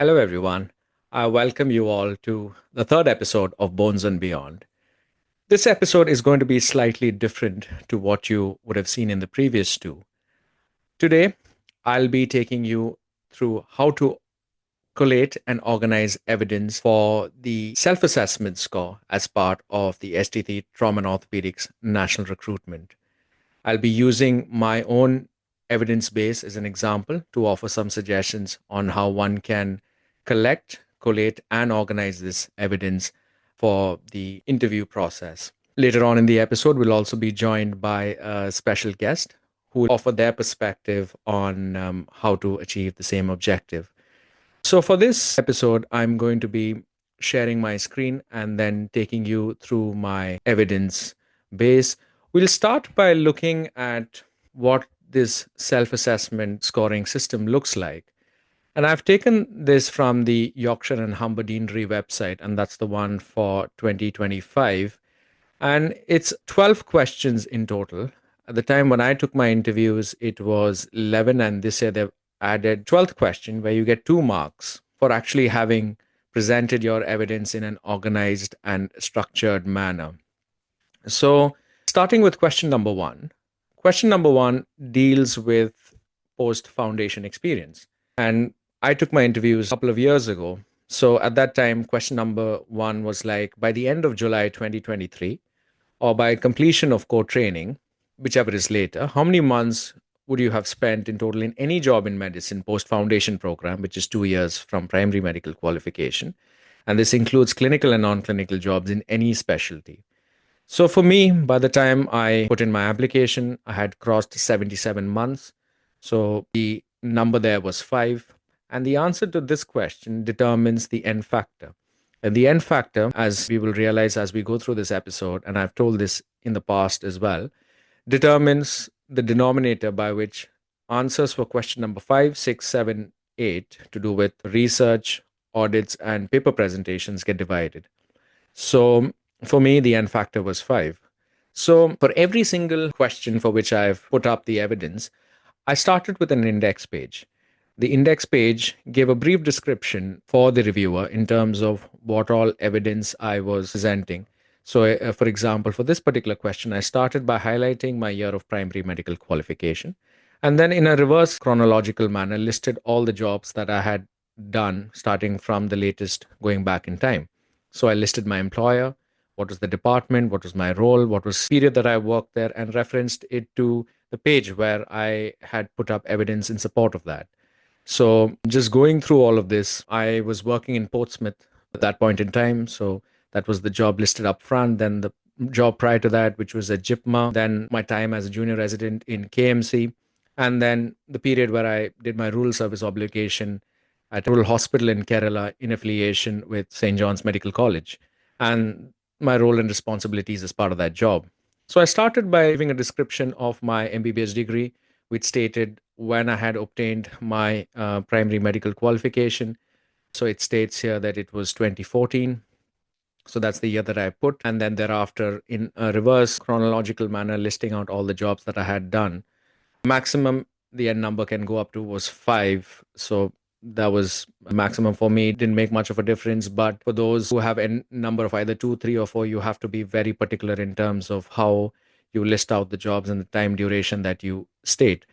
Hello, everyone. I welcome you all to the third episode of Bones and Beyond. This episode is going to be slightly different to what you would have seen in the previous two. Today, I'll be taking you through how to collate and organize evidence for the self assessment score as part of the ST3 Trauma Orthopaedics national recruitment. I'll be using my own evidence base as an example to offer some suggestions on how one can collect, collate, and organize this evidence for the interview process. Later on in the episode, we'll also be joined by a special guest who will offer their perspective on how to achieve the same objective. So, for this episode, I'm going to be sharing my screen and then taking you through my evidence base. We'll start by looking at what this self assessment scoring system looks like. And I've taken this from the Yorkshire and Humber Deanery website, and that's the one for 2025. And it's 12 questions in total. At the time when I took my interviews, it was 11, and this year they've added 12th question where you get 2 marks for actually having presented your evidence in an organized and structured manner. So, starting with question number one. Question number one deals with post foundation experience. And I took my interviews a couple of years ago. So, at that time, question number one was like, by the end of July 2023, or by completion of core training, whichever is later, how many months would you have spent in total in any job in medicine post foundation program, which is 2 years from primary medical qualification? And this includes clinical and non clinical jobs in any specialty. So for me, by the time I put in my application, I had crossed 77 months. So the number there was 5. And the answer to this question determines the N factor. And the N factor, as we will realize as we go through this episode, and I've told this in the past as well, determines the denominator by which answers for question number 5, 6, 7, 8 to do with research, audits, and paper presentations get divided. So for me, the N factor was 5. So for every single question for which I've put up the evidence, I started with an index page. The index page gave a brief description for the reviewer in terms of what all evidence I was presenting. So, for example, for this particular question, I started by highlighting my year of primary medical qualification, and then in a reverse chronological manner, listed all the jobs that I had done, starting from the latest going back in time. So, I listed my employer, what was the department, what was my role, what was the period that I worked there, and referenced it to the page where I had put up evidence in support of that. So, just going through all of this, I was working in Portsmouth at that point in time. So, that was the job listed up front. Then, the job prior to that, which was at JIPMA. Then, my time as a junior resident in KMC. And then, the period where I did my rural service obligation at a rural hospital in Kerala in affiliation with St. John's Medical College. And my role and responsibilities as part of that job. So, I started by giving a description of my MBBS degree, which stated when I had obtained my primary medical qualification. So it states here that it was 2014. So that's the year that I put. And then thereafter, in a reverse chronological manner, listing out all the jobs that I had done. Maximum the N number can go up to was 5. So that was maximum for me. It didn't make much of a difference. But for those who have a number of either 2, 3, or 4, you have to be very particular in terms of how you list out the jobs and the time duration that you state.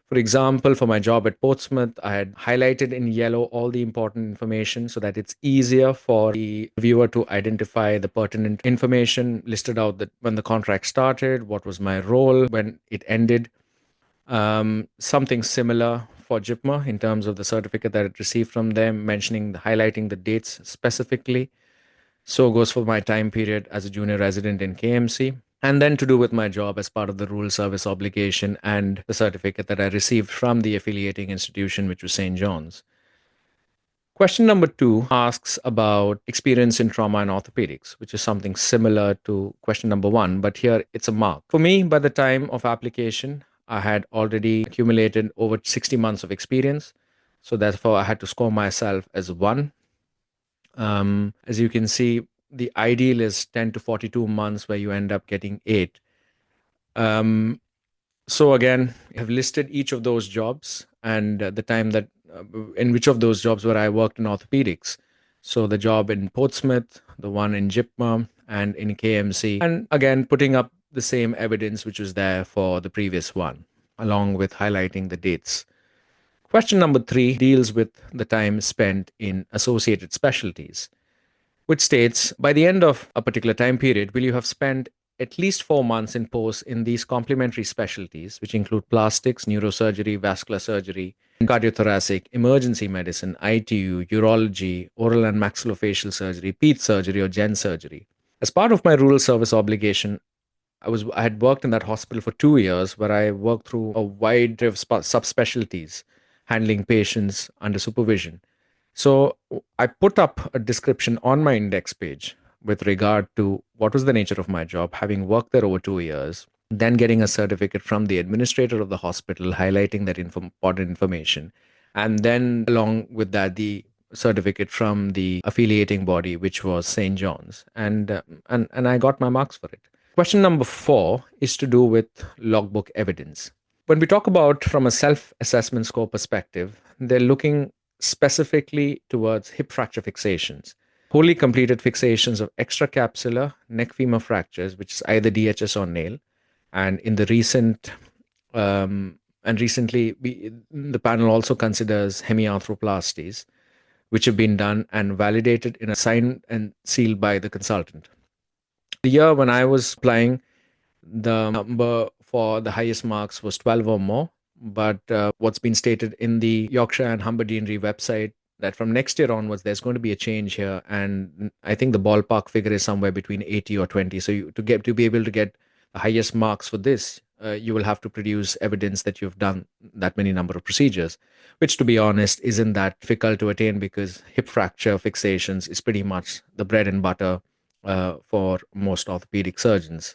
For example, for my job at Portsmouth, I had highlighted in yellow all the important information so that it's easier for the viewer to identify the pertinent information, listed out that when the contract started, what was my role, when it ended. Something similar for JIPMA in terms of the certificate that it received from them, highlighting the dates specifically. So goes for my time period as a junior resident in KMC. And then to do with my job as part of the rural service obligation and the certificate that I received from the affiliating institution, which was St. John's. Question number 2 asks about experience in trauma and orthopedics, which is something similar to question number 1, but here it's a mark. For me, by the time of application, I had already accumulated over 60 months of experience. So therefore, I had to score myself as 1. As you can see, the ideal is 10 to 42 months where you end up getting 8. So again, I have listed each of those jobs and the time that in which of those jobs where I worked in orthopedics. So the job in Portsmouth, the one in JIPMA, and in KMC, and again putting up the same evidence which was there for the previous one, along with highlighting the dates. Question number 3 deals with the time spent in associated specialties, which states, by the end of a particular time period, will you have spent at least 4 months in post in these complementary specialties, which include plastics, neurosurgery, vascular surgery, cardiothoracic, emergency medicine, ITU, urology, oral and maxillofacial surgery, peds surgery, or gen surgery. As part of my rural service obligation, I had worked in that hospital for 2 years, where I worked through a wide array of subspecialties, handling patients under supervision. So I put up a description on my index page with regard to what was the nature of my job, having worked there over 2 years, then getting a certificate from the administrator of the hospital highlighting that important information, and then along with that, the certificate from the affiliating body, which was St. John's, and I got my marks for it. Question number 4 is to do with logbook evidence. When we talk about from a self-assessment score perspective, they're looking specifically towards hip fracture fixations, wholly completed fixations of extracapsular neck femur fractures, which is either DHS or nail. And in the recently, the panel also considers hemiarthroplasties, which have been done and validated in a signed and sealed by the consultant. The year when I was applying, the number for the highest marks was 12 or more. But what's been stated in the Yorkshire and Humber Deanery website, that from next year onwards, there's going to be a change here. And I think the ballpark figure is somewhere between 80 or 20. So to be able to get the highest marks for this, you will have to produce evidence that you've done that many number of procedures, which, to be honest, isn't that difficult to attain, because hip fracture fixations is pretty much the bread and butter for most orthopedic surgeons.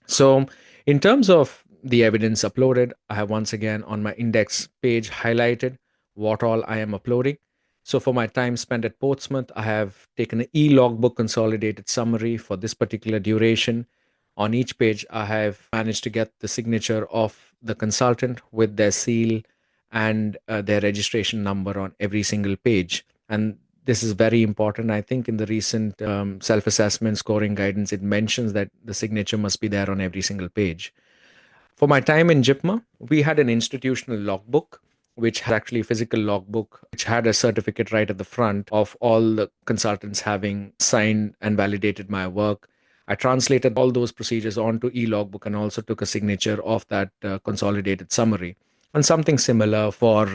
So, in terms of the evidence uploaded, I have once again on my index page highlighted what all I am uploading. So, for my time spent at Portsmouth, I have taken an e-logbook consolidated summary for this particular duration. On each page, I have managed to get the signature of the consultant with their seal and their registration number on every single page. And this is very important. I think in the recent self-assessment scoring guidance, it mentions that the signature must be there on every single page. For my time in JIPMA, we had an institutional logbook, which had actually a physical logbook, which had a certificate right at the front of all the consultants having signed and validated my work. I translated all those procedures onto e-logbook and also took a signature of that consolidated summary. And something similar for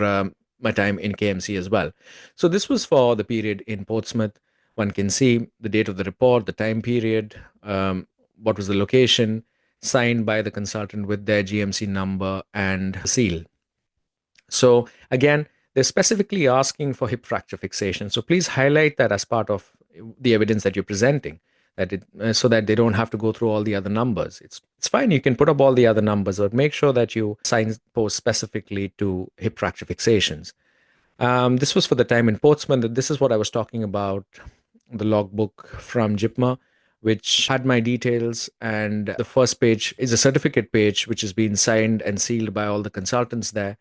my time in KMC as well. So this was for the period in Portsmouth. One can see the date of the report, the time period, what was the location, signed by the consultant with their GMC number and seal. So again, they're specifically asking for hip fracture fixation. So please highlight that as part of the evidence that you're presenting, so that they don't have to go through all the other numbers. It's fine. You can put up all the other numbers, but make sure that you signpost specifically to hip fracture fixations. This was for the time in Portsmouth. This is what I was talking about, the logbook from JIPMA, which had my details. And the first page is a certificate page, which has been signed and sealed by all the consultants there,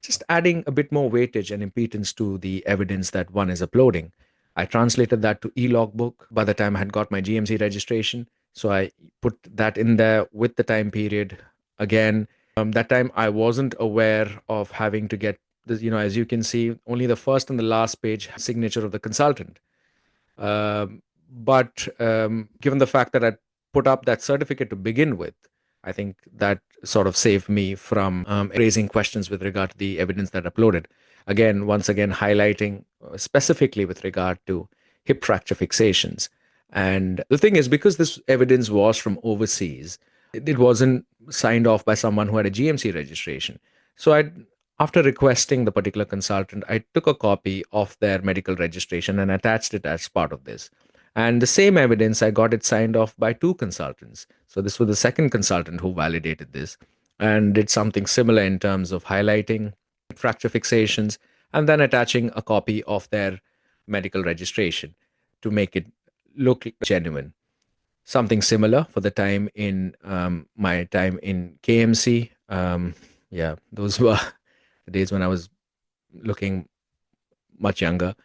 just adding a bit more weightage and impedance to the evidence that one is uploading. I translated that to e-logbook by the time I had got my GMC registration. So I put that in there with the time period. Again, that time I wasn't aware of having to get this, as you can see, only the first and the last page signature of the consultant. But given the fact that I put up that certificate to begin with, I think that sort of saved me from raising questions with regard to the evidence that I uploaded. Again, once again, highlighting specifically with regard to hip fracture fixations. And the thing is, because this evidence was from overseas, it wasn't signed off by someone who had a GMC registration. So after requesting the particular consultant, I took a copy of their medical registration and attached it as part of this. And the same evidence, I got it signed off by 2 consultants. So this was the second consultant who validated this and did something similar in terms of highlighting fracture fixations and then attaching a copy of their medical registration to make it look genuine. Something similar for the time in my time in KMC. Yeah, those were the days when I was looking much younger.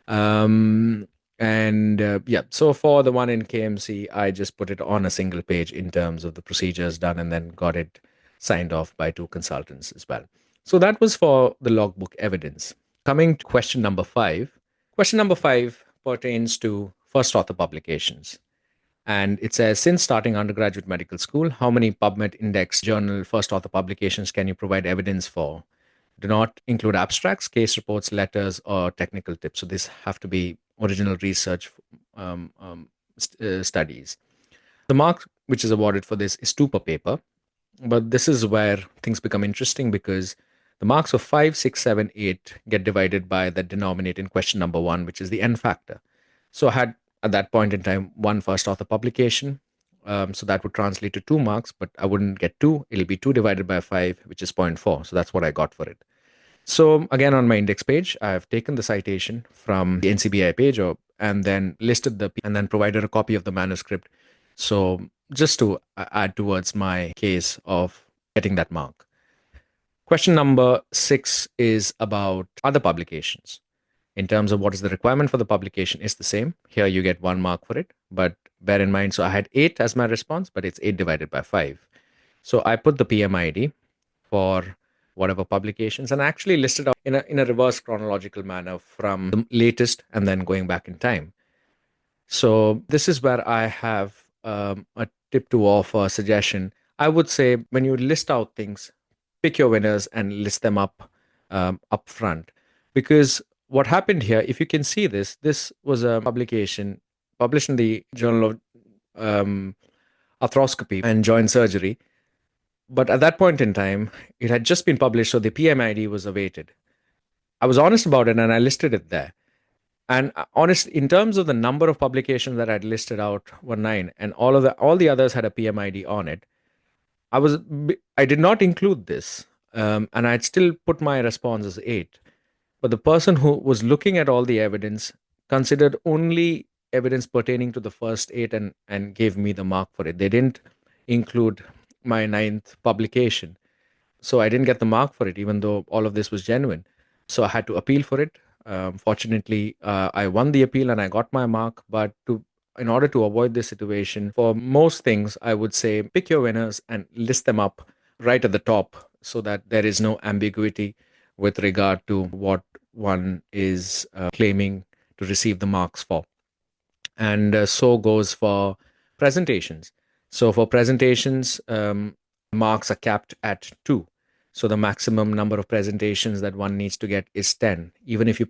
Um, and so for the one in KMC, I just put it on a single page in terms of the procedures done and then got it signed off by two consultants as well. So that was for the logbook evidence. Coming to question number 5. Question number 5 pertains to first author publications. And it says, since starting undergraduate medical school, how many PubMed index journal first author publications can you provide evidence for? Do not include abstracts, case reports, letters, or technical tips. So these have to be original research studies. The mark which is awarded for this is 2 per paper. But this is where things become interesting because the marks of 5, 6, 7, 8 get divided by the denominator in question number 1, which is the n factor. So I had at that point in time one first author publication. So that would translate to 2 marks, but I wouldn't get 2. It'll be 2 divided by 5, which is 0.4. So that's what I got for it. So again, on my index page, I've taken the citation from the NCBI page and then listed and then provided a copy of the manuscript. So just to add towards my case of getting that mark. Question number 6 is about other publications. In terms of what is the requirement for the publication is the same. Here you get 1 mark for it, but bear in mind, so I had 8 as my response, but it's 8 divided by 5. So I put the PMID for whatever publications and actually listed out in a reverse chronological manner from the latest and then going back in time. So this is where I have a tip to offer, a suggestion. I would say when you list out things, pick your winners and list them up front. Because what happened here, if you can see this was a publication published in the Journal of Arthroscopy and Joint Surgery. But at that point in time, it had just been published, so the PMID was awaited. I was honest about it and I listed it there. And honest, in terms of the number of publications that I'd listed out were 9, and all the others had a PMID on it. I did not include this, and I'd still put my response as 8. But the person who was looking at all the evidence considered only evidence pertaining to the first 8 and gave me the mark for it. They didn't include my 9th publication. So I didn't get the mark for it, even though all of this was genuine. So I had to appeal for it. Fortunately, I won the appeal and I got my mark. But in order to avoid this situation, for most things, I would say pick your winners and list them up right at the top so that there is no ambiguity with regard to what one is claiming to receive the marks for. And so goes for presentations. So for presentations, marks are capped at 2. So the maximum number of presentations that one needs to get is 10. Even if you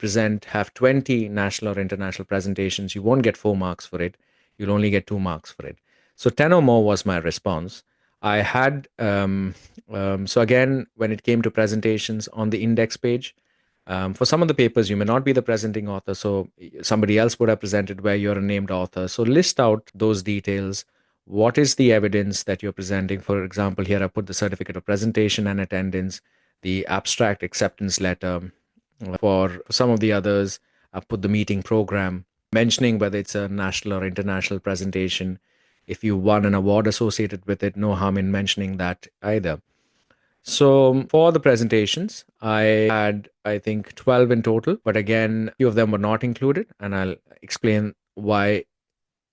have 20 national or international presentations, you won't get 4 marks for it. You'll only get 2 marks for it. So 10 or more was my response. I had, so again, when it came to presentations on the index page, for some of the papers, you may not be the presenting author, so somebody else would have presented where you're a named author. So list out those details. What is the evidence that you're presenting? For example, here I put the certificate of presentation and attendance, the abstract acceptance letter. For some of the others, I put the meeting program, mentioning whether it's a national or international presentation. If you won an award associated with it, no harm in mentioning that either. So for the presentations, I had, I think, 12 in total, but again, a few of them were not included, and I'll explain why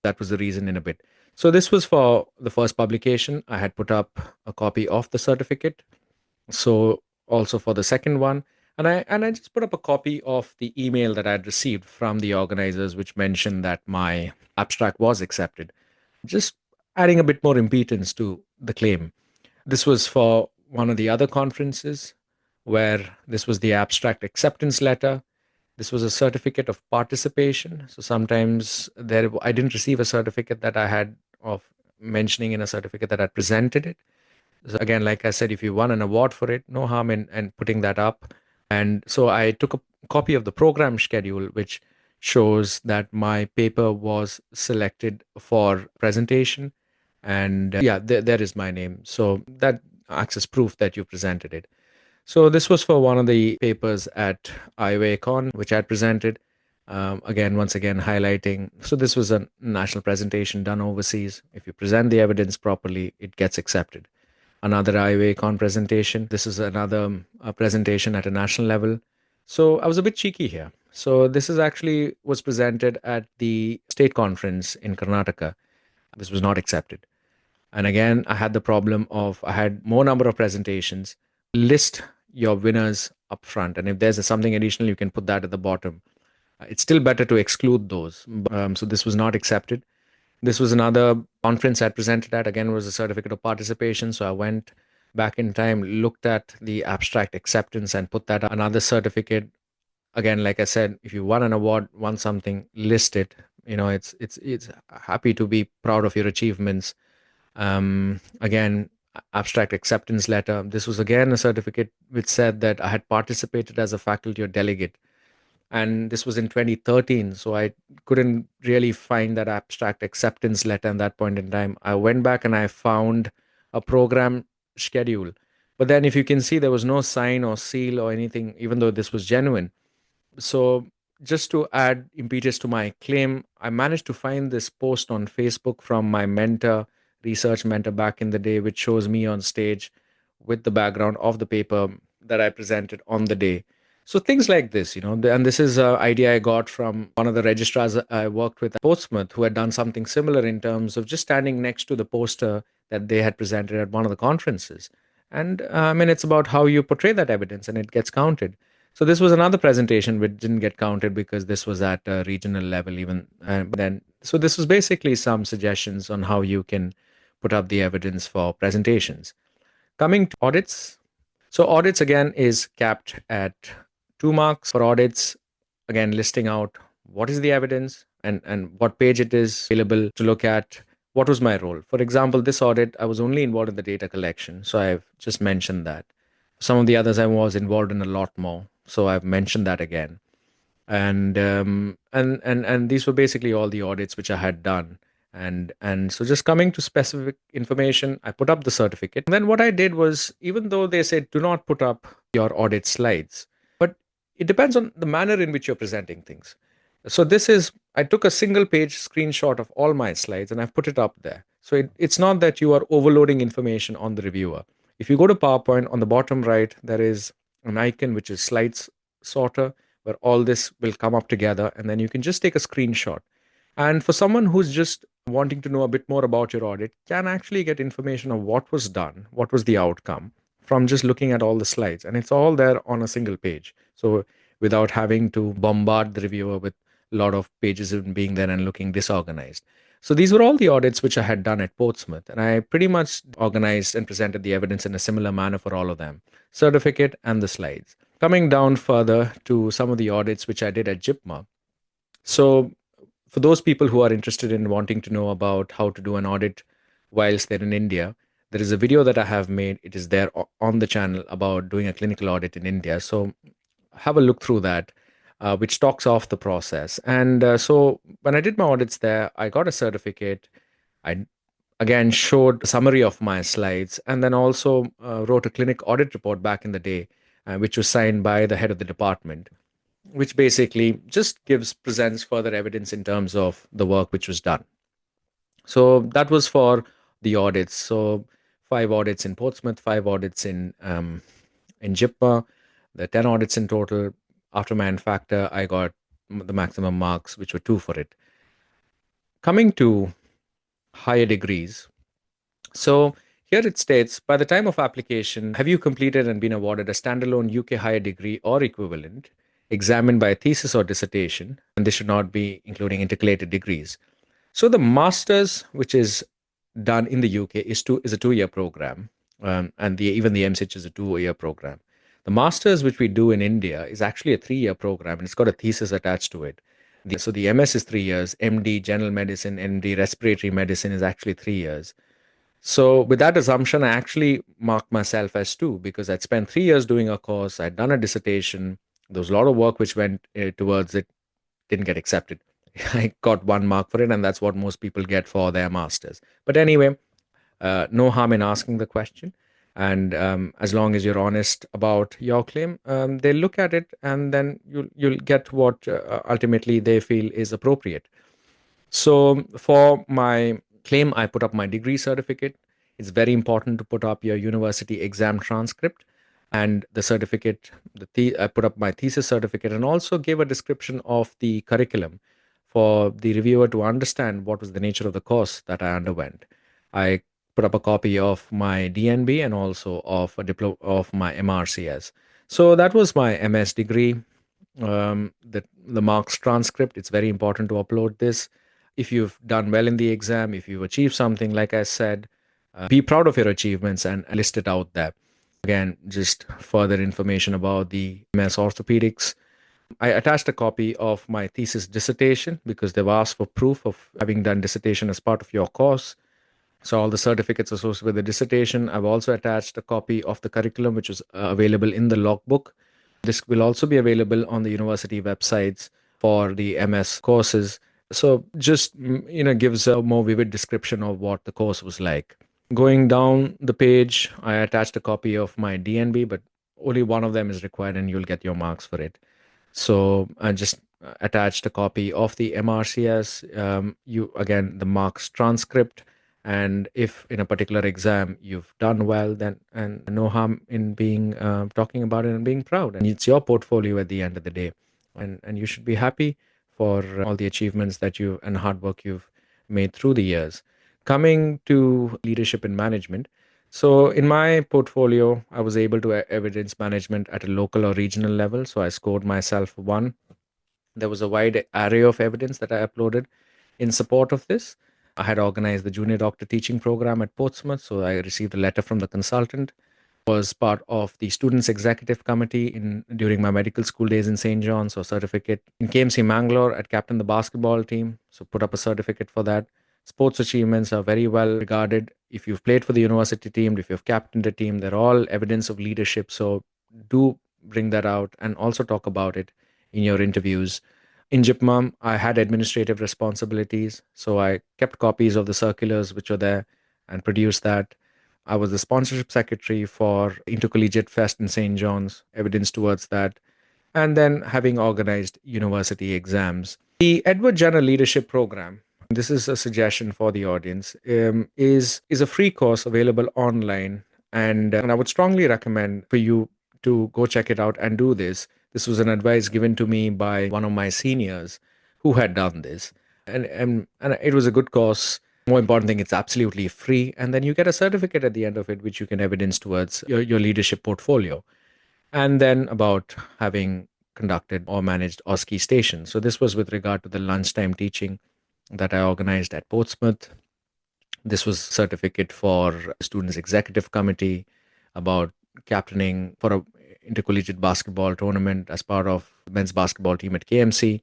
that was the reason in a bit. So this was for the first publication. I had put up a copy of the certificate. So also for the second one, and I just put up a copy of the email that I had received from the organizers, which mentioned that my abstract was accepted, just adding a bit more impedance to the claim. This was for one of the other conferences where this was the abstract acceptance letter. This was a certificate of participation. So sometimes I didn't receive a certificate that I had of mentioning in a certificate that I presented it. So again, like I said, if you won an award for it, no harm in putting that up. And so I took a copy of the program schedule, which shows that my paper was selected for presentation. And there is my name. So that acts as proof that you presented it. So this was for one of the papers at IOACon, which I had presented. Once again, highlighting. So this was a national presentation done overseas. If you present the evidence properly, it gets accepted. Another IOACon presentation. This is another presentation at a national level. So I was a bit cheeky here. So this is actually was presented at the state conference in Karnataka. This was not accepted. And again, I had the problem of I had more number of presentations. List your winners up front. And if there's something additional, you can put that at the bottom. It's still better to exclude those. So this was not accepted. This was another conference I presented at. Again, was a certificate of participation. So I went back in time, looked at the abstract acceptance and put that another certificate. Again, like I said, if you won an award, won something, list it. It's happy to be proud of your achievements. Again, abstract acceptance letter. This was again a certificate which said that I had participated as a faculty or delegate, and this was in 2013. So I couldn't really find that abstract acceptance letter at that point in time. I went back and I found a program schedule, but then if you can see, there was no sign or seal or anything, even though this was genuine. So just to add impetus to my claim, I managed to find this post on Facebook from my mentor, research mentor back in the day, which shows me on stage with the background of the paper that I presented on the day. So things like this, and this is an idea I got from one of the registrars I worked with at Portsmouth, who had done something similar in terms of just standing next to the poster that they had presented at one of the conferences. And I mean, it's about how you portray that evidence and it gets counted. So this was another presentation which didn't get counted because this was at a regional level even then. So this was basically some suggestions on how you can put up the evidence for presentations. Coming to audits. So audits again is capped at 2 marks for audits. Again, listing out what is the evidence and what page it is available to look at. What was my role? For example, this audit, I was only involved in the data collection. So I've just mentioned that. Some of the others I was involved in a lot more. So I've mentioned that again. And these were basically all the audits which I had done. And so just coming to specific information, I put up the certificate. And then what I did was, even though they said do not put up your audit slides, but it depends on the manner in which you're presenting things. So this is, I took a single page screenshot of all my slides and I've put it up there. So it's not that you are overloading information on the reviewer. If you go to PowerPoint, on the bottom right, there is an icon which is slides sorter, where all this will come up together, and then you can just take a screenshot. And for someone who's just wanting to know a bit more about your audit, can actually get information of what was done, what was the outcome from just looking at all the slides. And it's all there on a single page. So without having to bombard the reviewer with a lot of pages and being there and looking disorganized. So these were all the audits which I had done at Portsmouth, and I pretty much organized and presented the evidence in a similar manner for all of them, certificate and the slides. Coming down further to some of the audits which I did at JIPMA. So for those people who are interested in wanting to know about how to do an audit whilst they're in India, there is a video that I have made. It is there on the channel about doing a clinical audit in India. So have a look through that, which talks off the process. And so when I did my audits there, I got a certificate. I again showed a summary of my slides and then also wrote a clinic audit report back in the day, which was signed by the head of the department, which basically just presents further evidence in terms of the work which was done. So that was for the audits. So 5 audits in Portsmouth, 5 audits in JIPMA, the 10 audits in total. After my factor, I got the maximum marks, which were 2 for it. Coming to higher degrees. So here it states, by the time of application, have you completed and been awarded a standalone UK higher degree or equivalent, examined by a thesis or dissertation, and this should not be including intercalated degrees. So the master's, which is done in the UK, is a 2-year program, and even the MSITch is a 2-year program. The master's, which we do in India, is actually a 3-year program, and it's got a thesis attached to it. So the MS is 3 years, MD general medicine, MD respiratory medicine is actually 3 years. So with that assumption, I actually marked myself as 2 because I'd spent 3 years doing a course. I'd done a dissertation. There was a lot of work which went towards it, didn't get accepted. I got 1 mark for it, and that's what most people get for their masters. But anyway, no harm in asking the question. And as long as you're honest about your claim, they'll look at it, and then you'll get what ultimately they feel is appropriate. So for my claim, I put up my degree certificate. It's very important to put up your university exam transcript. and the certificate. I put up my thesis certificate and also gave a description of the curriculum for the reviewer to understand what was the nature of the course that I underwent. I put up a copy of my DNB and also of a diploma of my MRCS. So that was my MS degree. The marks transcript, it's very important to upload this. If you've done well in the exam, if you've achieved something, like I said, be proud of your achievements and list it out there. Again, just further information about the MS Orthopaedics. I attached a copy of my thesis dissertation because they've asked for proof of having done dissertation as part of your course. So all the certificates associated with the dissertation. I've also attached a copy of the curriculum, which is available in the logbook. This will also be available on the university websites for the MS courses. So just gives a more vivid description of what the course was like. Going down the page, I attached a copy of my DNB, but only one of them is required, and you'll get your marks for it. So I just attached a copy of the MRCS. You again the marks transcript, and if in a particular exam you've done well, then and no harm in being talking about it and being proud. And it's your portfolio at the end of the day, and you should be happy for all the achievements that you and hard work you've made through the years. Coming to leadership and management. So in my portfolio, I was able to evidence management at a local or regional level. So I scored myself one. There was a wide array of evidence that I uploaded in support of this. I had organized the junior doctor teaching program at Portsmouth. So I received a letter from the consultant. Was part of the students executive committee in during my medical school days in St. John's, so certificate. In KMC Mangalore, I'd captained the basketball team, so put up a certificate for that. Sports achievements are very well regarded. If you've played for the university team, if you've captained a team, they're all evidence of leadership. So do bring that out and also talk about it in your interviews. In JIPMA, I had administrative responsibilities, so I kept copies of the circulars which were there and produced that. I was the sponsorship secretary for Intercollegiate Fest in St. John's, evidence towards that, and then having organized university exams. The Edward Jenner Leadership Program, this is a suggestion for the audience, is a free course available online, and I would strongly recommend for you to go check it out and do this. This was an advice given to me by one of my seniors who had done this, and it was a good course. More important thing, it's absolutely free, and then you get a certificate at the end of it, which you can evidence towards your leadership portfolio. And then about having conducted or managed OSCE stations. So this was with regard to the lunchtime teaching that I organized at Portsmouth. This was certificate for students executive committee about captaining for a intercollegiate basketball tournament as part of the men's basketball team at KMC.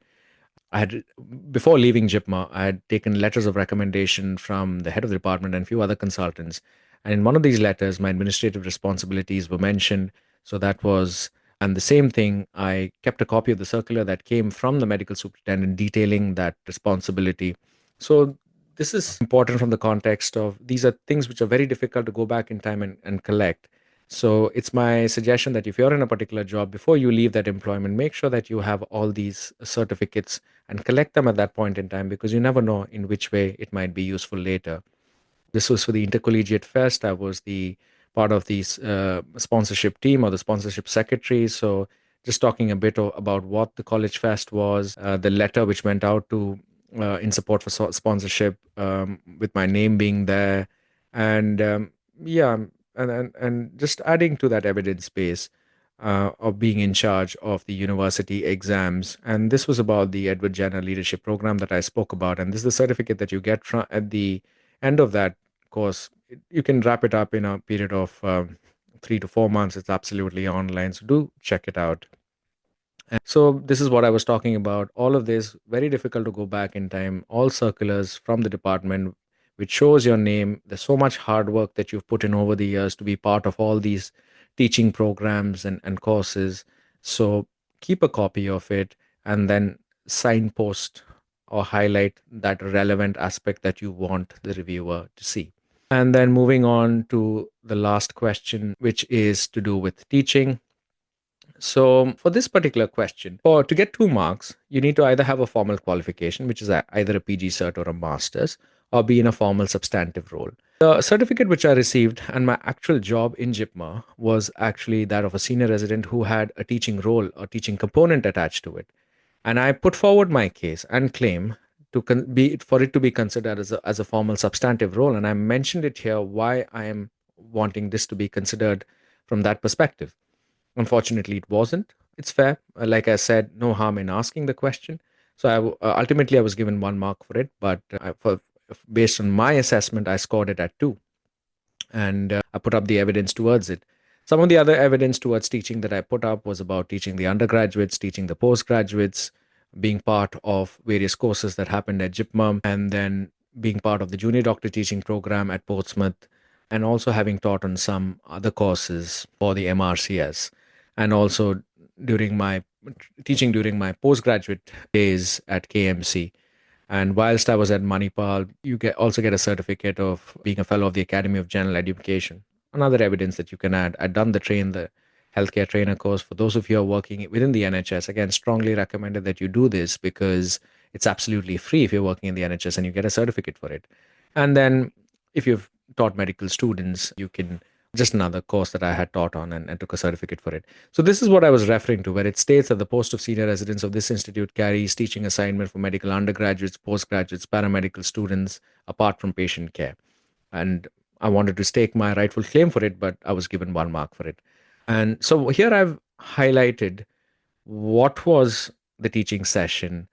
I had, before leaving JIPMA, I had taken letters of recommendation from the head of the department and a few other consultants. And in one of these letters, my administrative responsibilities were mentioned. So that was, and the same thing, I kept a copy of the circular that came from the medical superintendent detailing that responsibility. So this is important from the context of these are things which are very difficult to go back in time and collect. So it's my suggestion that if you're in a particular job, before you leave that employment, make sure that you have all these certificates and collect them at that point in time, because you never know in which way it might be useful later. This was for the Intercollegiate Fest. I was the part of the sponsorship team or the sponsorship secretary. So just talking a bit about what the College Fest was, the letter which went out to in support for sponsorship, with my name being there, and yeah, and just adding to that evidence base of being in charge of the university exams. And this was about the Edward Jenner Leadership Program that I spoke about. And this is the certificate that you get from at the end of that course. You can wrap it up in a period of 3 to 4 months. It's absolutely online, so do check it out. And so this is what I was talking about. All of this, very difficult to go back in time. All circulars from the department, which shows your name. There's so much hard work that you've put in over the years to be part of all these teaching programs and courses. So keep a copy of it and then signpost or highlight that relevant aspect that you want the reviewer to see. And then moving on to the last question, which is to do with teaching. So for this particular question, for to get 2 marks, you need to either have a formal qualification, which is either a PG cert or a master's, or be in a formal substantive role. The certificate which I received and my actual job in JIPMA was actually that of a senior resident who had a teaching role or teaching component attached to it. And I put forward my case and claim to be for it to be considered as a formal substantive role. And I mentioned it here why I am wanting this to be considered from that perspective. Unfortunately, it wasn't. It's fair. Like I said, no harm in asking the question. So ultimately, I was given 1 mark for it, but based on my assessment, I scored it at 2, and I put up the evidence towards it. Some of the other evidence towards teaching that I put up was about teaching the undergraduates, teaching the postgraduates, being part of various courses that happened at JIPMA, and then being part of the junior doctor teaching program at Portsmouth, and also having taught on some other courses for the MRCS, and also during my teaching during my postgraduate days at KMC. And whilst I was at Manipal, you also get a certificate of being a fellow of the Academy of General Education. Another evidence that you can add. I'd done the healthcare trainer course. For those of you who are working within the NHS, again, strongly recommended that you do this because it's absolutely free if you're working in the NHS and you get a certificate for it. And then if you've taught medical students, you can just another course that I had taught on and took a certificate for it. So this is what I was referring to, where it states that the post of senior residence of this institute carries teaching assignment for medical undergraduates, postgraduates, paramedical students, apart from patient care. And I wanted to stake my rightful claim for it, but I was given 1 mark for it. And so here I've highlighted what was the teaching session,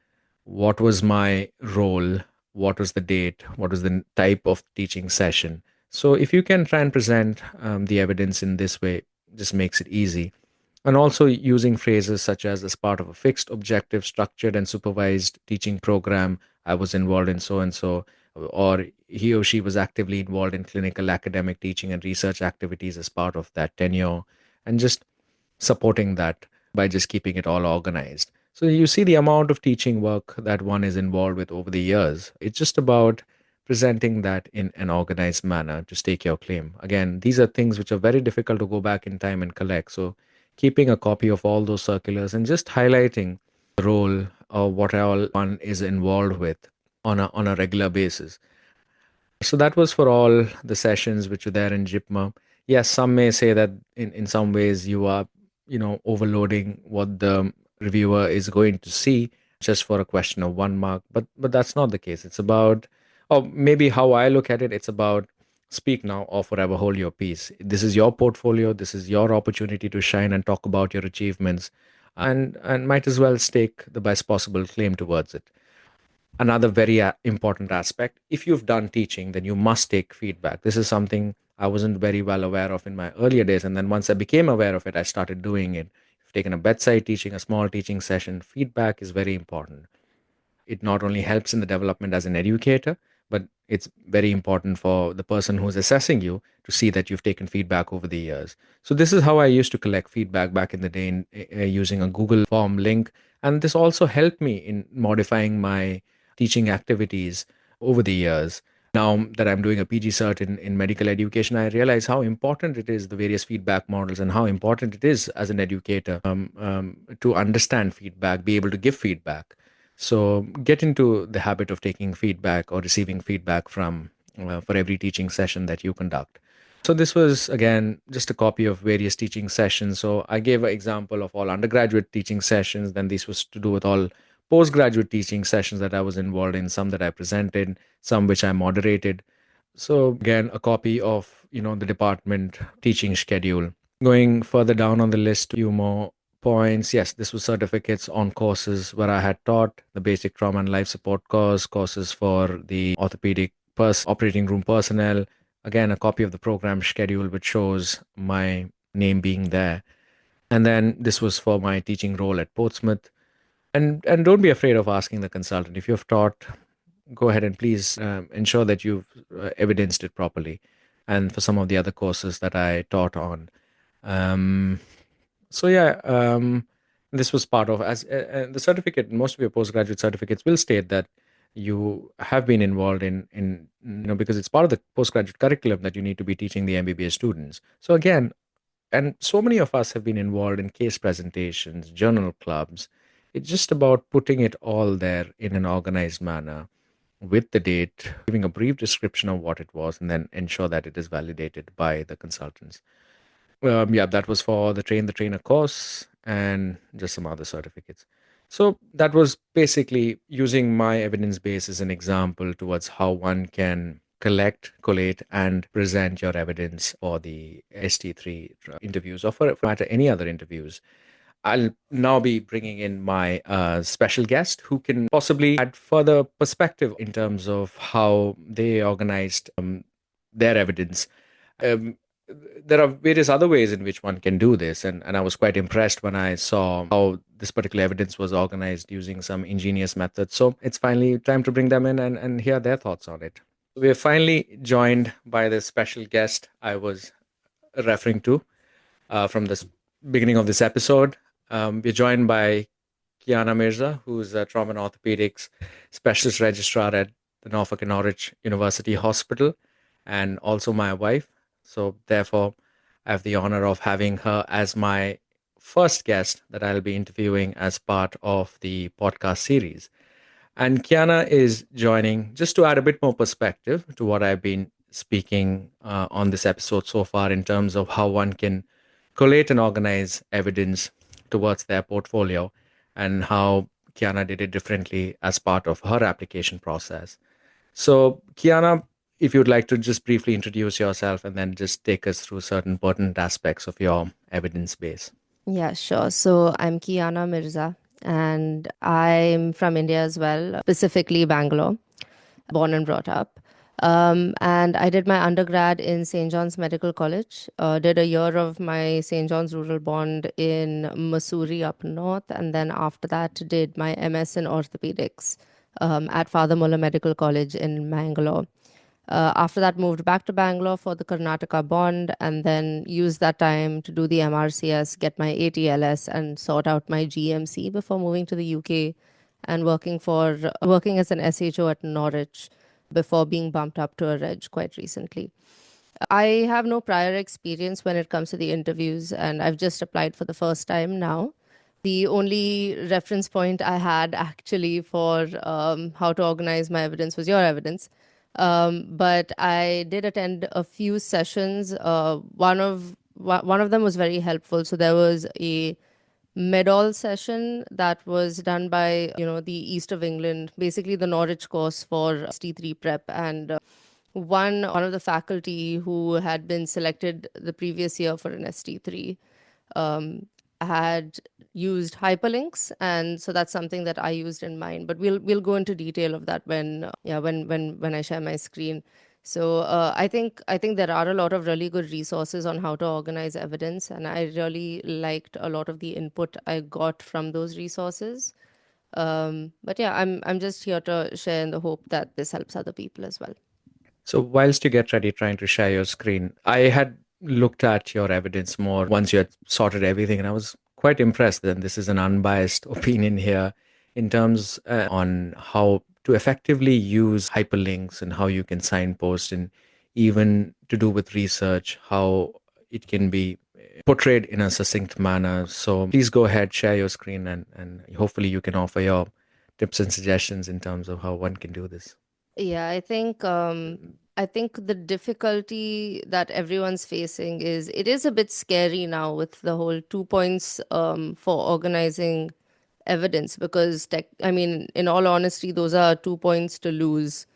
what was my role, what was the date, what was the type of teaching session. So if you can try and present the evidence in this way, just makes it easy. And also using phrases such as part of a fixed, objective, structured, and supervised teaching program, I was involved in so and so, or he or she was actively involved in clinical, academic, teaching, and research activities as part of that tenure, and just supporting that by just keeping it all organized. So you see the amount of teaching work that one is involved with over the years. It's just about presenting that in an organized manner to stake your claim. Again, these are things which are very difficult to go back in time and collect. So keeping a copy of all those circulars and just highlighting the role or what all one is involved with on a regular basis. So that was for all the sessions which were there in JIPMA. Yes, some may say that in some ways you are, overloading what the reviewer is going to see just for a question of 1 mark. But that's not the case. It's about, or maybe how I look at it, it's about speak now or forever hold your peace. This is your portfolio. This is your opportunity to shine and talk about your achievements, and might as well stake the best possible claim towards it. Another very important aspect, if you've done teaching, then you must take feedback. This is something I wasn't very well aware of in my earlier days, and then once I became aware of it, I started doing it. If you've taken a bedside teaching, a small teaching session, feedback is very important. It not only helps in the development as an educator, but it's very important for the person who's assessing you to see that you've taken feedback over the years. So this is how I used to collect feedback back in the day using a Google form link. And this also helped me in modifying my teaching activities over the years. Now that I'm doing a PG cert in medical education, I realize how important it is, the various feedback models, and how important it is as an educator to understand feedback, be able to give feedback. So get into the habit of taking feedback or receiving feedback from for every teaching session that you conduct. So this was again just a copy of various teaching sessions. So I gave an example of all undergraduate teaching sessions. Then this was to do with all postgraduate teaching sessions that I was involved in, some that I presented, some which I moderated. So again, a copy of the department teaching schedule. Going further down on the list, a few more points. Yes, this was certificates on courses where I had taught the basic trauma and life support courses for the orthopedic operating room personnel. Again, a copy of the program schedule which shows my name being there. And then this was for my teaching role at Portsmouth. And don't be afraid of asking the consultant. If you've taught, go ahead and please ensure that you've evidenced it properly. And for some of the other courses that I taught on. Um, so yeah, this was part of as the certificate. Most of your postgraduate certificates will state that you have been involved in because it's part of the postgraduate curriculum that you need to be teaching the MBBS students. So again, and so many of us have been involved in case presentations, journal clubs. It's just about putting it all there in an organized manner with the date, giving a brief description of what it was, and then ensure that it is validated by the consultants. Yeah, that was for the train the trainer course and just some other certificates. So that was basically using my evidence base as an example towards how one can collect, collate, and present your evidence for the ST3 interviews or for matter any other interviews. I'll now be bringing in my special guest who can possibly add further perspective in terms of how they organized their evidence. Um, there are various other ways in which one can do this, and I was quite impressed when I saw how this particular evidence was organized using some ingenious methods. So it's finally time to bring them in and hear their thoughts on it. We're finally joined by the special guest I was referring to from the beginning of this episode. We're joined by Kiana Mirza, who's a trauma and orthopedics specialist registrar at the Norfolk and Norwich University Hospital, and also my wife. So, therefore, I have the honor of having her as my first guest that I'll be interviewing as part of the podcast series. And Kiana is joining just to add a bit more perspective to what I've been speaking on this episode so far in terms of how one can collate and organize evidence towards their portfolio and how Kiana did it differently as part of her application process. So, Kiana, if you'd like to just briefly introduce yourself and then just take us through certain pertinent aspects of your evidence base. Yeah, sure. So I'm Kiana Mirza, and I'm from India as well, specifically Bangalore, born and brought up. And I did my undergrad in St. John's Medical College, did a year of my St. John's Rural Bond in Mussoorie up north, and then after that did my MS in orthopedics at Father Muller Medical College in Mangalore. After that, moved back to Bangalore for the Karnataka bond, and then used that time to do the MRCS, get my ATLS, and sort out my GMC before moving to the UK and working as an SHO at Norwich before being bumped up to a reg quite recently. I have no prior experience when it comes to the interviews, and I've just applied for the first time now. The only reference point I had actually for how to organize my evidence was your evidence. But I did attend a few sessions. One of them was very helpful. So there was a medal session that was done by the East of England, basically the Norwich course for ST3 prep, and one of the faculty who had been selected the previous year for an ST3 um, had used hyperlinks, and so that's something that I used in mine. But we'll go into detail of that when I share my screen. So I think there are a lot of really good resources on how to organize evidence, and I really liked a lot of the input I got from those resources. But yeah, I'm just here to share in the hope that this helps other people as well. So, whilst you get ready trying to share your screen, I had looked at your evidence more once you had sorted everything, and I was quite impressed. Then, this is an unbiased opinion here in terms on how to effectively use hyperlinks and how you can signpost, and even to do with research, how it can be portrayed in a succinct manner. So, please go ahead, share your screen, and hopefully, you can offer your tips and suggestions in terms of how one can do this. Yeah, I think the difficulty that everyone's facing is it is a bit scary now with the whole 2 points for organizing evidence, because I mean, in all honesty, those are 2 points to lose.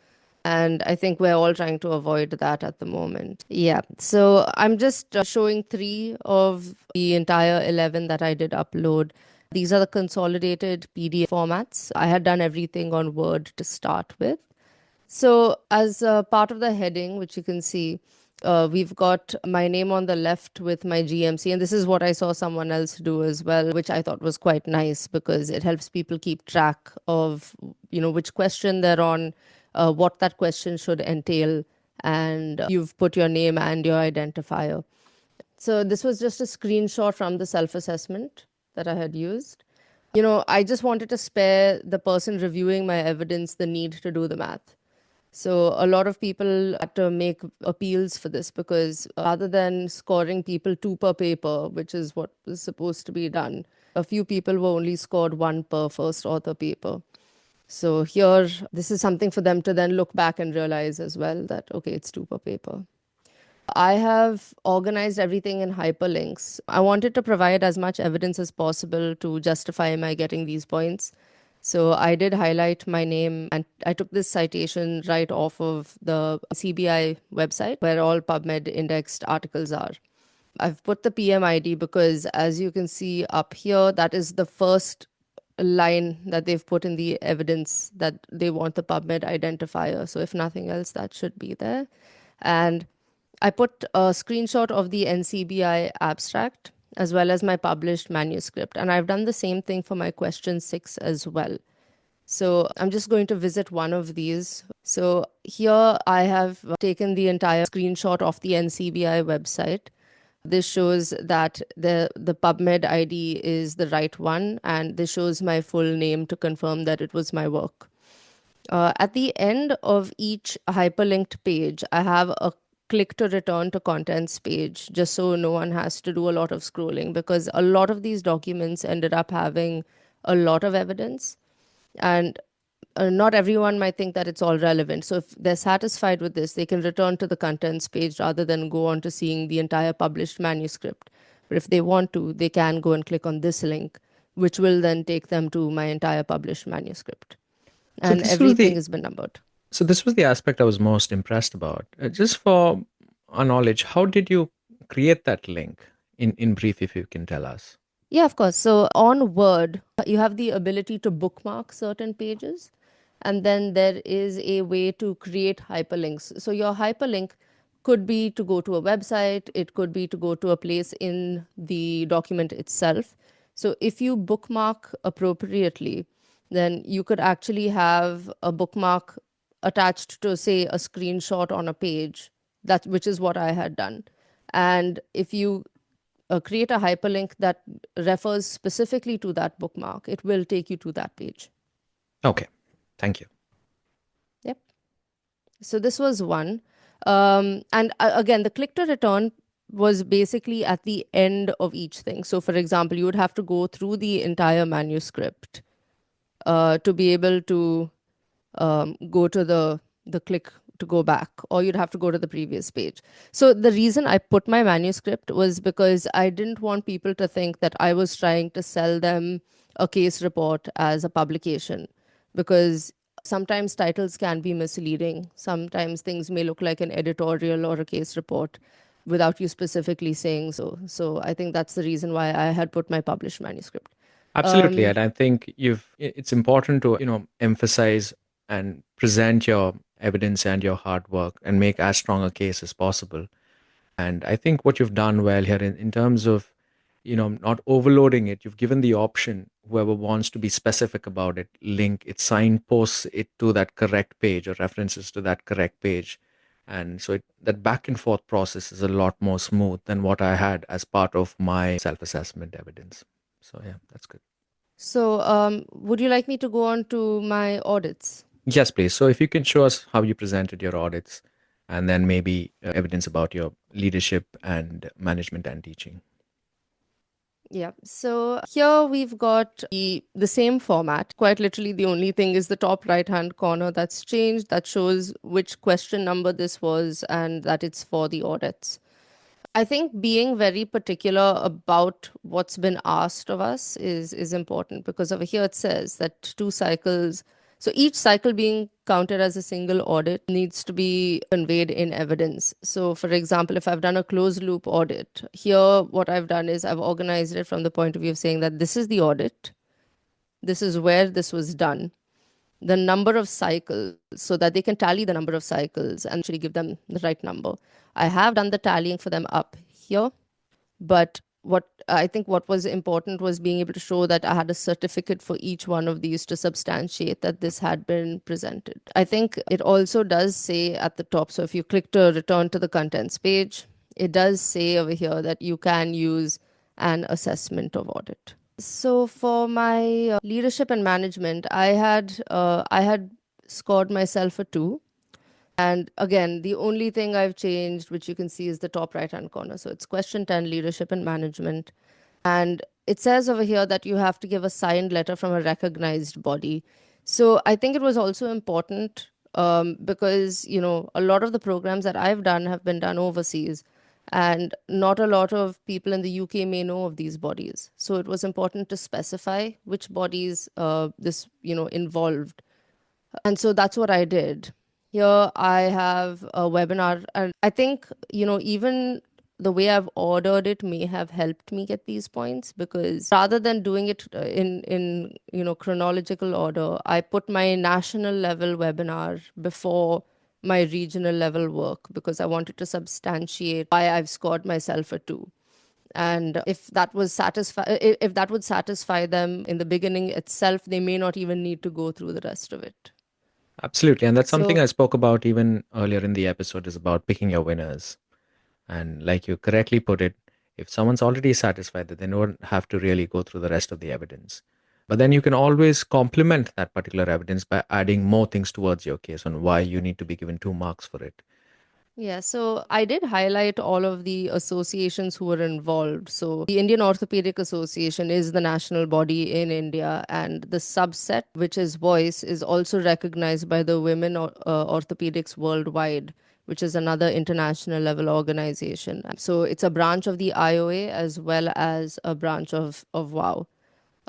And I think we're all trying to avoid that at the moment. Yeah. So I'm just showing three of the entire 11 that I did upload. These are the consolidated PDF formats. I had done everything on Word to start with. So, as part of the heading, which you can see, we've got my name on the left with my GMC. And this is what I saw someone else do as well, which I thought was quite nice because it helps people keep track of, which question they're on, what that question should entail. And you've put your name and your identifier. So, this was just a screenshot from the self assessment that I had used. I just wanted to spare the person reviewing my evidence the need to do the math. So a lot of people had to make appeals for this because rather than scoring people two per paper, which is what was supposed to be done, a few people were only scored one per first author paper. So here, this is something for them to then look back and realize as well that, okay, it's two per paper. I have organized everything in hyperlinks. I wanted to provide as much evidence as possible to justify my getting these points. So I did highlight my name and I took this citation right off of the CBI website where all PubMed indexed articles are. I've put the PM ID because, as you can see up here, that is the first line that they've put in the evidence that they want the PubMed identifier. So if nothing else, that should be there. And I put a screenshot of the NCBI abstract as well as my published manuscript. And I've done the same thing for my question 6 as well. So I'm just going to visit one of these. So here I have taken the entire screenshot of the NCBI website. This shows that the PubMed ID is the right one, and this shows my full name to confirm that it was my work. At the end of each hyperlinked page, I have a click to return to contents page, just so no one has to do a lot of scrolling, because a lot of these documents ended up having a lot of evidence. And not everyone might think that it's all relevant. So if they're satisfied with this, they can return to the contents page rather than go on to seeing the entire published manuscript. But if they want to, they can go and click on this link, which will then take them to my entire published manuscript. So And everything has been numbered. this was the aspect I was most impressed about. Just for our knowledge, how did you create that link in brief, if you can tell us? Yeah, of course. So on Word, you have the ability to bookmark certain pages. And then there is a way to create hyperlinks. So your hyperlink could be to go to a website, it could be to go to a place in the document itself. So if you bookmark appropriately, then you could actually have a bookmark attached to, say, a screenshot on a page, that which is what I had done. And if you create a hyperlink that refers specifically to that bookmark, it will take you to that page. Okay, thank you. Yep. So this was one. And again, the click to return was basically at the end of each thing. So for example, you would have to go through the entire manuscript to be able to go to the click to go back, or you'd have to go to the previous page. So the reason I put my manuscript was because I didn't want people to think that I was trying to sell them a case report as a publication, because sometimes titles can be misleading. Sometimes things may look like an editorial or a case report without you specifically saying so. So I think that's the reason why I had put my published manuscript. Absolutely, and I think it's important to emphasize and present your evidence and your hard work and make as strong a case as possible. And I think what you've done well here in terms of not overloading it, you've given the option, whoever wants to be specific about it, link it, signposts it to that correct page or references to that correct page. And so that back and forth process is a lot more smooth than what I had as part of my self-assessment evidence. So yeah, that's good. So would you like me to go on to my audits? Yes, please. So if you can show us how you presented your audits and then maybe evidence about your leadership and management and teaching. Yeah. So here we've got the same format. Quite literally, the only thing is the top right-hand corner that's changed. That shows which question number this was and that it's for the audits. I think being very particular about what's been asked of us is important, because over here it says that 2 cycles. So each cycle being counted as a single audit needs to be conveyed in evidence. So for example, if I've done a closed loop audit, here what I've done is I've organized it from the point of view of saying that this is the audit, this is where this was done, the number of cycles, so that they can tally the number of cycles and actually give them the right number. I have done the tallying for them up here, but what was important was being able to show that I had a certificate for each one of these to substantiate that this had been presented. I think it also does say at the top, so if you click to return to the contents page, it does say over here that you can use an assessment of audit. So for my leadership and management, I had scored myself a 2. And again, the only thing I've changed, which you can see, is the top right-hand corner. So it's question 10, leadership and management. And it says over here that you have to give a signed letter from a recognized body. So I think it was also important because, a lot of the programs that I've done have been done overseas. And not a lot of people in the UK may know of these bodies. So it was important to specify which bodies this, involved. And so that's what I did. Here I have a webinar, and I think, even the way I've ordered it may have helped me get these points, because rather than doing it in chronological order, I put my national level webinar before my regional level work, because I wanted to substantiate why I've scored myself a 2. And if that would satisfy them in the beginning itself, they may not even need to go through the rest of it. Absolutely. And that's something So I spoke about even earlier in the episode is about picking your winners. And like you correctly put it, if someone's already satisfied that they don't have to really go through the rest of the evidence. But then you can always complement that particular evidence by adding more things towards your case on why you need to be given 2 marks for it. yeah, so I did highlight all of the associations who were involved. So the Indian Orthopaedic Association is the national body in India, and the subset, which is voice, is also recognized by the Women Orthopedics Worldwide, which is another international level organization. So it's a branch of the IOA as well as a branch of WOW.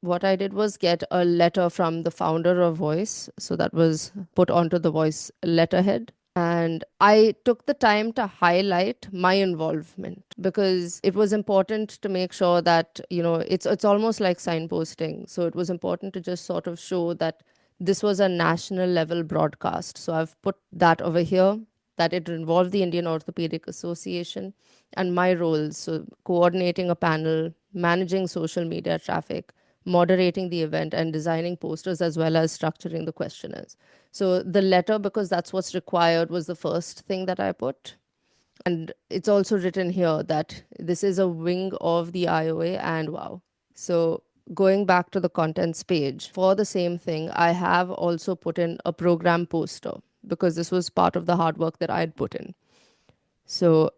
What I did was get a letter from the founder of Voice. So that was put onto the Voice letterhead. And I took the time to highlight my involvement, because it was important to make sure that, it's almost like signposting. So it was important to just sort of show that this was a national level broadcast. So I've put that over here, that it involved the Indian Orthopedic Association and my roles. So coordinating a panel, managing social media traffic, moderating the event, and designing posters, as well as structuring the questionnaires. So the letter, because that's what's required, was the first thing that I put. And it's also written here that this is a wing of the IOA and WOW. So going back to the contents page, for the same thing, I have also put in a program poster, because this was part of the hard work that I'd put in. So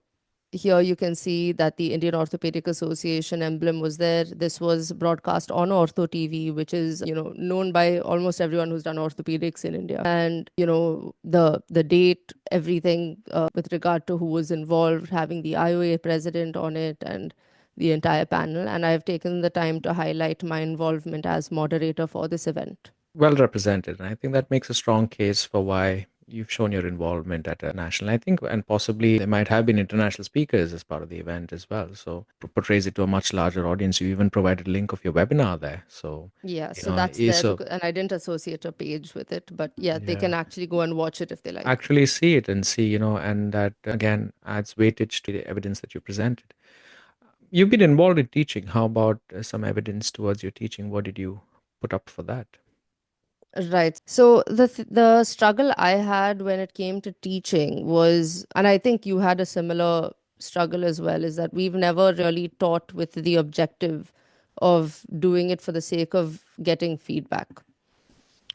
here you can see that the Indian Orthopedic Association emblem was there. This was broadcast on Ortho TV, which is, known by almost everyone who's done orthopedics in India. And, the date, everything with regard to who was involved, having the IOA president on it and the entire panel. And I've taken the time to highlight my involvement as moderator for this event. Well represented. And I think that makes a strong case for why you've shown your involvement at a national. I think, and possibly there might have been international speakers as part of the event as well. So portrays it to a much larger audience. You even provided a link of your webinar there. So, Yeah, you so know, that's there, so because, and I didn't associate a page with it, but yeah, they yeah, can actually go and watch it if they like. actually see it and see, and that again adds weightage to the evidence that you presented. You've been involved in teaching. How about some evidence towards your teaching? What did you put up for that? Right. So the struggle I had when it came to teaching was, and I think you had a similar struggle as well, is that we've never really taught with the objective of doing it for the sake of getting feedback.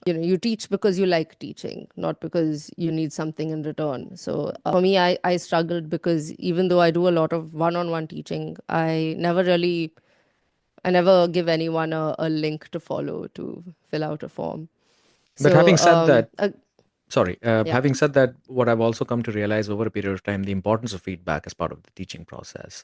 You teach because you like teaching, not because you need something in return. So for me, I struggled, because even though I do a lot of one-on-one teaching, I never give anyone a link to follow to fill out a form. But having So, said that, sorry, yeah. having said that, what I've also come to realize over a period of time, the importance of feedback as part of the teaching process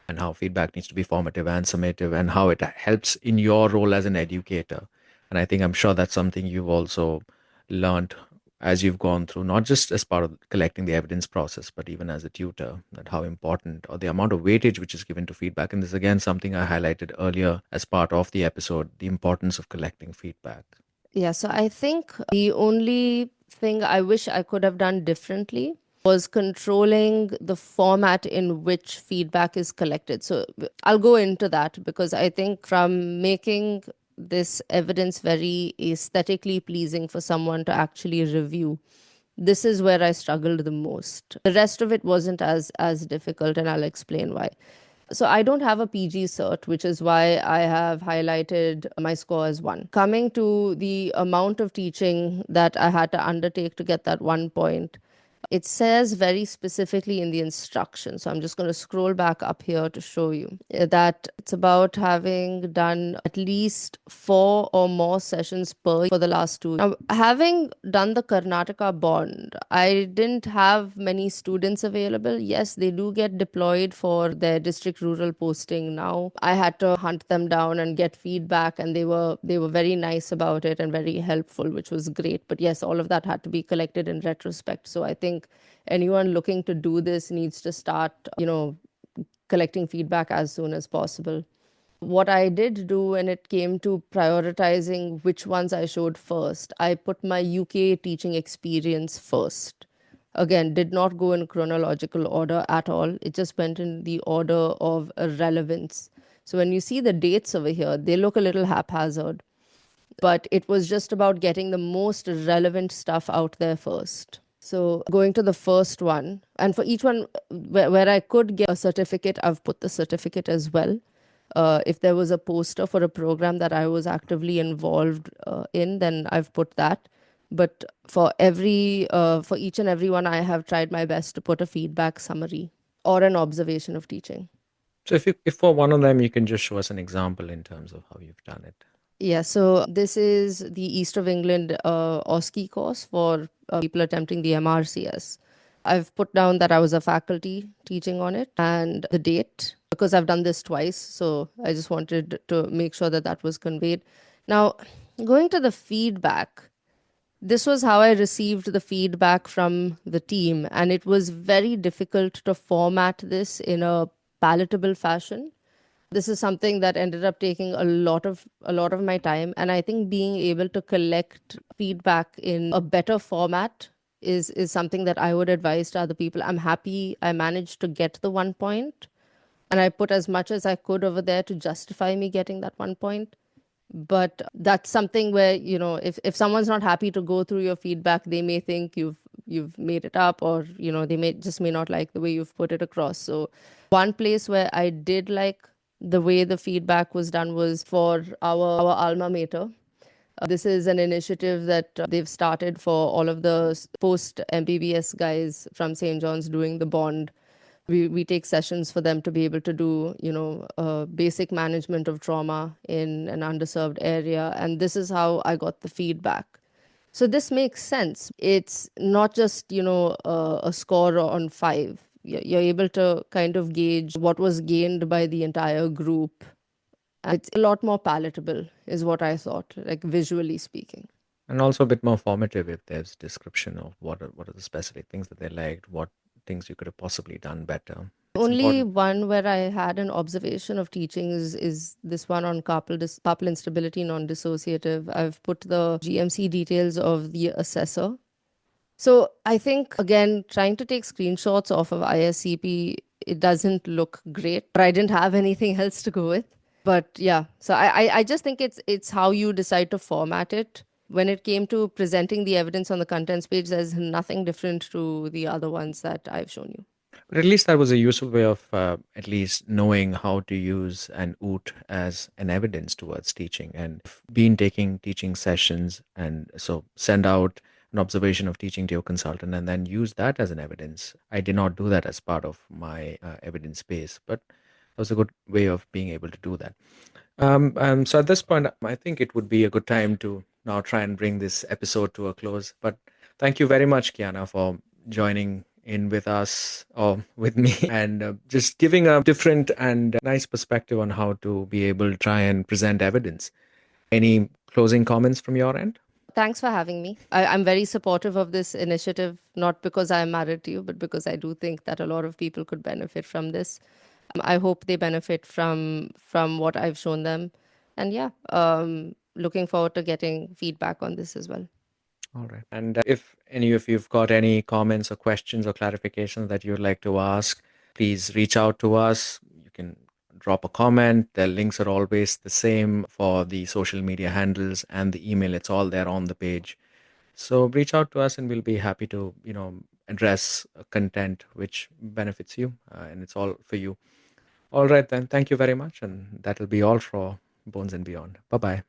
and how feedback needs to be formative and summative and how it helps in your role as an educator. And I think I'm sure that's something you've also learned as you've gone through, not just as part of collecting the evidence process, but even as a tutor, that how important or the amount of weightage which is given to feedback. And this is again something I highlighted earlier as part of the episode, the importance of collecting feedback. Yeah, so I think the only thing I wish I could have done differently was controlling the format in which feedback is collected. So I'll go into that, because I think from making this evidence very aesthetically pleasing for someone to actually review, this is where I struggled the most. The rest of it wasn't as difficult, and I'll explain why. So I don't have a PG cert, which is why I have highlighted my score as 1. Coming to the amount of teaching that I had to undertake to get that 1 point, It says very specifically in the instruction. So I'm just going to scroll back up here to show you that it's about having done at least 4 or more sessions per for the last 2. Now, having done the Karnataka bond, I didn't have many students available. Yes, they do get deployed for their district rural posting now. I had to hunt them down and get feedback, and they were very nice about it and very helpful, which was great. But yes, all of that had to be collected in retrospect. So I think anyone looking to do this needs to start, collecting feedback as soon as possible. What I did do when it came to prioritizing which ones I showed first, I put my UK teaching experience first. Again, did not go in chronological order at all. It just went in the order of relevance. So when you see the dates over here, they look a little haphazard, but it was just about getting the most relevant stuff out there first. So going to the first one, and for each one where I could get a certificate, I've put the certificate as well. If there was a poster for a program that I was actively involved in, then I've put that. But for each and every one, I have tried my best to put a feedback summary or an observation of teaching. So if for one of them you can just show us an example in terms of how you've done it. Yeah, so this is the East of England OSCE course for people attempting the MRCS. I've put down that I was a faculty teaching on it and the date because I've done this twice. So I just wanted to make sure that that was conveyed. Now, going to the feedback, this was how I received the feedback from the team, and it was very difficult to format this in a palatable fashion. This is something that ended up taking a lot of my time, and I think being able to collect feedback in a better format is something that I would advise to other people. I'm happy I managed to get the 1 point, and I put as much as I could over there to justify me getting that 1 point. But that's something where, if someone's not happy to go through your feedback, they may think you've made it up, or they may not like the way you've put it across. So one place where I did like the way the feedback was done was for our alma mater. This is an initiative that they've started for all of the post MBBS guys from St. John's doing the bond. We take sessions for them to be able to do, basic management of trauma in an underserved area. And this is how I got the feedback. So this makes sense. It's not just, a score on 5. You're able to kind of gauge what was gained by the entire group. And it's a lot more palatable, is what I thought, like visually speaking. And also a bit more formative if there's description of what are the specific things that they liked, what things you could have possibly done better. It's Only important. one where I had an observation of teaching is this one on carpal instability, non-dissociative. I've put the GMC details of the assessor. So I think, again, trying to take screenshots off of ISCP, it doesn't look great, but I didn't have anything else to go with. But yeah, so I just think it's how you decide to format it. When it came to presenting the evidence on the contents page, there's nothing different to the other ones that I've shown you. But at least that was a useful way of at least knowing how to use an OOT as an evidence towards teaching. And been taking teaching sessions, and so send out an observation of teaching to your consultant and then use that as an evidence. I did not do that as part of my evidence base, but that was a good way of being able to do that. So at this point, I think it would be a good time to now try and bring this episode to a close. But thank you very much, Kiana, for joining in with us or with me and just giving a different and nice perspective on how to be able to try and present evidence. Any closing comments from your end? Thanks for having me. I'm very supportive of this initiative, not because I'm married to you, but because I do think that a lot of people could benefit from this. I hope they benefit from what I've shown them. And yeah, looking forward to getting feedback on this as well. All right. And if any of you've got any comments or questions or clarifications that you'd like to ask, please reach out to us. You can drop a comment. The links are always the same for the social media handles and the email. It's all there on the page. So reach out to us and we'll be happy to, address content which benefits you and it's all for you. All right, then. Thank you very much. And that'll be all for Bones and Beyond. Bye bye.